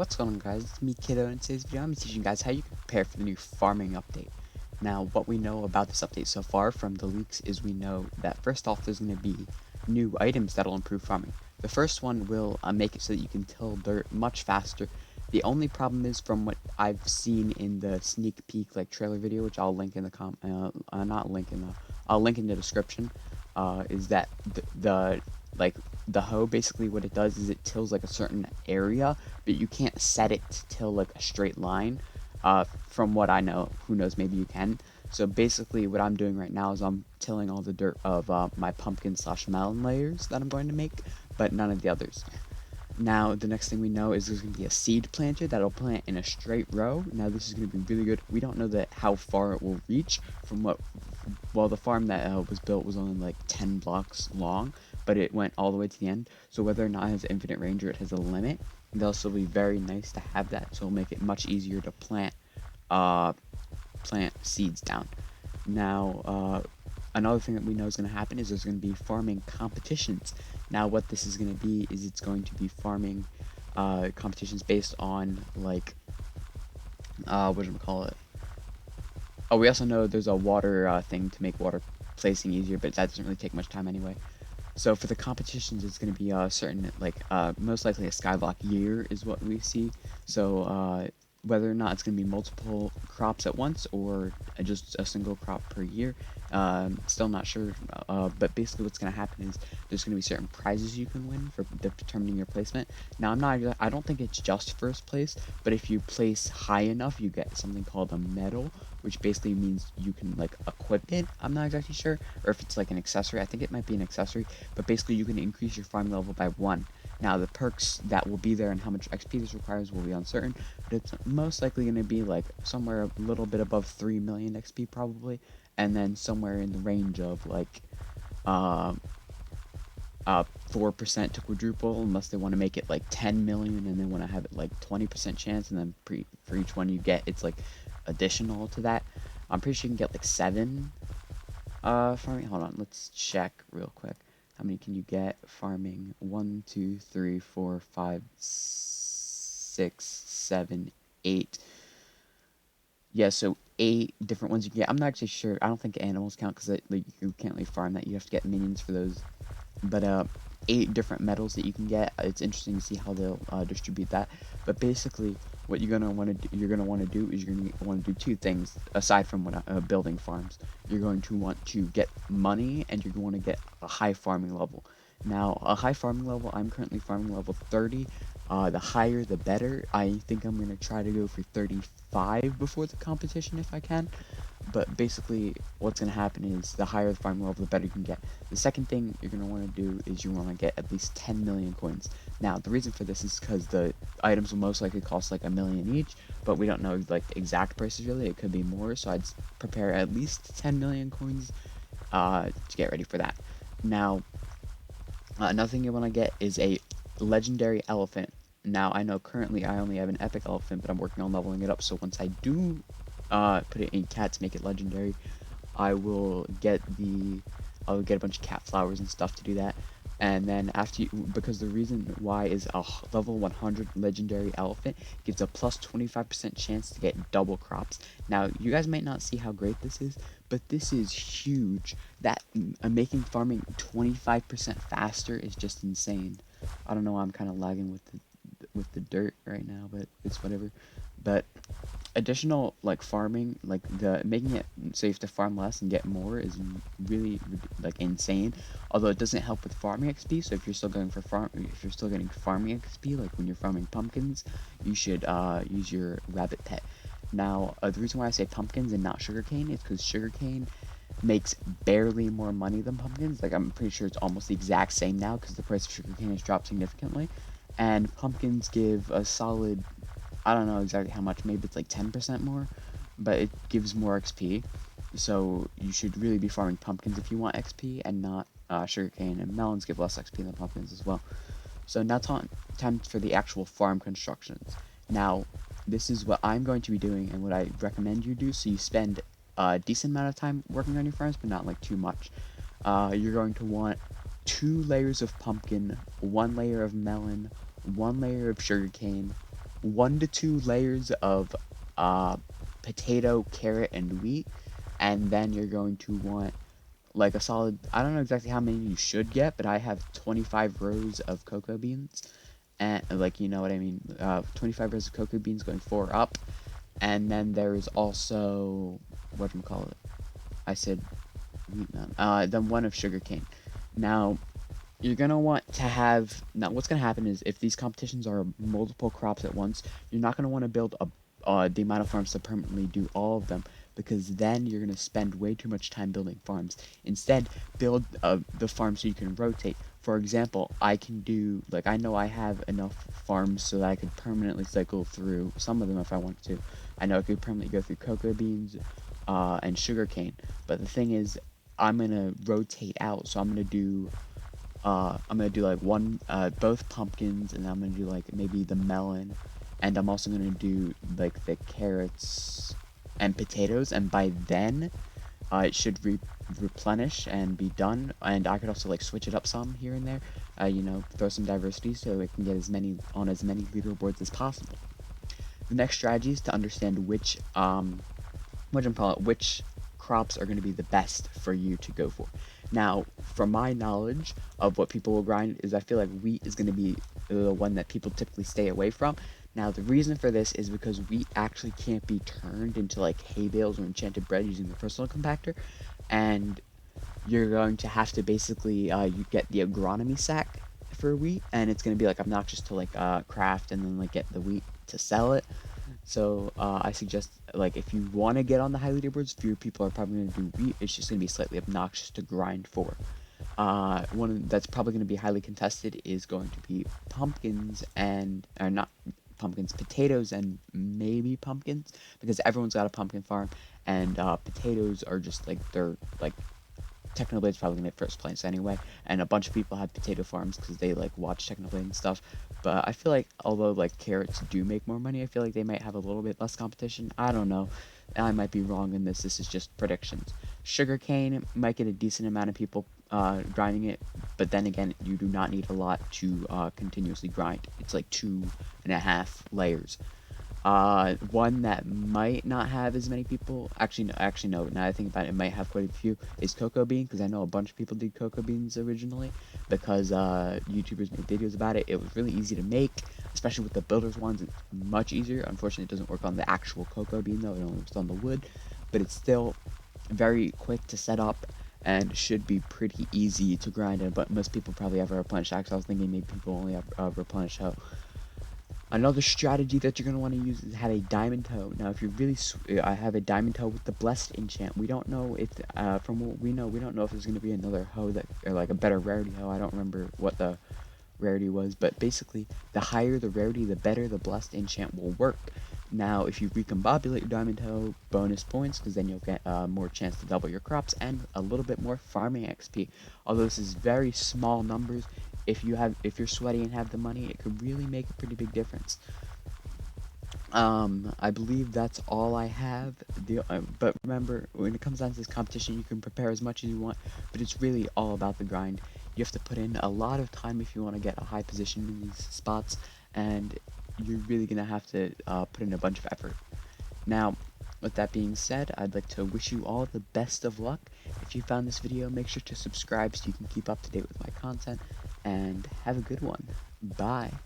What's going on, guys? It's me, Kiddo, and in today's video I'm teaching you guys how you can prepare for the new farming update. Now, what we know about this update so far from the leaks is we know that first off there's going to be new items that'll improve farming. The first one will make it so that you can till dirt much faster. The only problem is, from what I've seen in the sneak peek trailer video, which I'll link in the not link in the, I'll link in the description, is that the hoe, basically what it does is it tills a certain area, but you can't set it to till a straight line. From what I know, who knows, maybe you can. So basically what I'm doing right now is I'm tilling all the dirt of my pumpkin slash melon layers that I'm going to make, but none of the others. Now, the next thing we know is there's going to be a seed planter that'll plant in a straight row. Now, this is going to be really good. We don't know how far it will reach from the farm that was built was only 10 blocks long, but it went all the way to the end. So whether or not it has infinite range or it has a limit, it'll still be very nice to have that. So it'll make it much easier to plant seeds down. Now, another thing that we know is going to happen is there's going to be farming competitions. Now, what this is going to be is it's going to be farming competitions based on what do we call it? Oh, we also know there's a water thing to make water placing easier, but that doesn't really take much time anyway. So for the competitions, it's going to be a certain most likely a skyblock year is what we see. So whether or not it's going to be multiple crops at once or just a single crop per year, still not sure, but basically what's going to happen is there's going to be certain prizes you can win for determining your placement. Now, I don't think it's just first place, but if you place high enough, you get something called a medal, which basically means you can equip it. I'm not exactly sure, or if it's an accessory. I think it might be an accessory, but basically you can increase your farming level by 1. Now, the perks that will be there and how much XP this requires will be uncertain, but it's most likely going to be somewhere a little bit above 3 million XP probably, and then somewhere in the range of 4% to quadruple, unless they want to make it 10 million and they want to have it 20% chance, and then for each one you get, it's additional to that. I'm pretty sure you can get 7 farming. Hold on, let's check real quick. How many can you get farming? 1, 2, 3, 4, 5, 6, 7, 8. Yeah, so 8 different ones you can get. I'm not actually sure. I don't think animals count because you can't really farm that. You have to get minions for those. But 8 different metals that you can get. It's interesting to see how they'll distribute that. But basically, what you're gonna want to do is you're gonna want to do 2 things aside from building farms. You're going to want to get money, and you're going to get a high farming level. Now, a high farming level, I'm currently farming level 30. The higher, the better. I think I'm going to try to go for 35 before the competition if I can. But basically, what's going to happen is the higher the farming level, the better you can get. The second thing you're going to want to do is you want to get at least 10 million coins. Now, the reason for this is because the items will most likely cost a million each, but we don't know the exact prices really. It could be more, so I'd prepare at least 10 million coins to get ready for that. Now, another thing you want to get is a legendary elephant. Now, I know currently I only have an epic elephant, but I'm working on leveling it up, so once I do put it in cat to make it legendary, I'll get a bunch of cat flowers and stuff to do that. And then because the reason why is a level 100 legendary elephant gives a plus 25% chance to get double crops. Now, you guys might not see how great this is, but this is huge. That making farming 25% faster is just insane. I don't know why I'm kind of lagging with the dirt right now, but it's whatever. But additional farming, making it so you have to farm less and get more is really insane. Although it doesn't help with farming XP. So if you're still getting farming XP, when you're farming pumpkins, you should use your rabbit pet. Now, the reason why I say pumpkins and not sugarcane is because sugarcane makes barely more money than pumpkins. I'm pretty sure it's almost the exact same now because the price of sugarcane has dropped significantly, and pumpkins give a solid, I don't know exactly how much, maybe it's 10% more, but it gives more XP. So you should really be farming pumpkins if you want XP, and not sugarcane. And melons give less XP than pumpkins as well. So now time for the actual farm constructions. Now, this is what I'm going to be doing and what I recommend you do, so you spend a decent amount of time working on your farms, but not too much. You're going to want 2 layers of pumpkin, 1 layer of melon, 1 layer of sugarcane, 1 to 2 layers of uh, potato, carrot, and wheat, and then you're going to want like a solid, I don't know exactly how many you should get, but I have 25 rows of cocoa beans, and like, you know what I mean, 25 rows of cocoa beans going 4 up, and then there's also, whatchamacallit, I said wheat, then 1 of sugarcane. Now, you're gonna want to have, now what's gonna happen is if these competitions are multiple crops at once, you're not gonna want to build the amount of farms to permanently do all of them, because then you're gonna spend way too much time building farms. Instead, build the farm so you can rotate. For example, I can do, like, I know I have enough farms so that I could permanently cycle through some of them if I want to. I know I could permanently go through cocoa beans and sugarcane, but the thing is, I'm gonna rotate out, so I'm gonna do like both pumpkins, and I'm gonna do like maybe the melon, and I'm also gonna do like the carrots and potatoes, and by then, it should replenish and be done. And I could also like switch it up some here and there, you know, throw some diversity so it can get as many leaderboards as possible. The next strategy is to understand which crops are going to be the best for you to go for. Now, from my knowledge of what people will grind, is I feel like wheat is going to be the one that people typically stay away from. Now, the reason for this is because wheat actually can't be turned into like hay bales or enchanted bread using the personal compactor, and you're going to have to basically you get the agronomy sack for wheat, and it's going to be like obnoxious to like craft and then like get the wheat to sell it. So I suggest, like, if you want to get on the high leaderboards, fewer people are probably going to do wheat. It's just going to be slightly obnoxious to grind for. One that's probably going to be highly contested is going to be pumpkins and, or not pumpkins, potatoes and maybe pumpkins, because everyone's got a pumpkin farm, and potatoes are just like, they're like, Technoblade's probably gonna get first place anyway, and a bunch of people have potato farms because they like watch Technoblade and stuff. But I feel like although like carrots do make more money, I feel like they might have a little bit less competition. I don't know. I might be wrong in this. This is just predictions. Sugarcane might get a decent amount of people grinding it, but then again, you do not need a lot to continuously grind. It's like 2.5 layers. One that might not have as many people. Actually, no. Now I think about it, it might have quite a few. Is cocoa bean, because I know a bunch of people did cocoa beans originally because YouTubers made videos about it. It was really easy to make, especially with the builders ones. It's much easier. Unfortunately, it doesn't work on the actual cocoa bean though. It only works on the wood, but it's still very quick to set up and should be pretty easy to grind in. But most people probably have a replenish axe. I was thinking maybe people only have replenish hoe. Another strategy that you're going to want to use is have a diamond hoe. Now, if you're really, I have a diamond hoe with the blessed enchant. We don't know if, from what we know, we don't know if there's going to be another hoe that, or like a better rarity hoe. I don't remember what the rarity was, but basically, the higher the rarity, the better the blessed enchant will work. Now, if you recombobulate your diamond hoe, bonus points, because then you'll get more chance to double your crops and a little bit more farming XP. Although this is very small numbers, if you're sweaty and have the money, it could really make a pretty big difference. I believe that's all I have. But remember, when it comes down to this competition, you can prepare as much as you want, but it's really all about the grind. You have to put in a lot of time if you want to get a high position in these spots, and you're really gonna have to put in a bunch of effort. Now, with that being said, I'd like to wish you all the best of luck. If you found this video, make sure to subscribe so you can keep up to date with my content, and have a good one. Bye.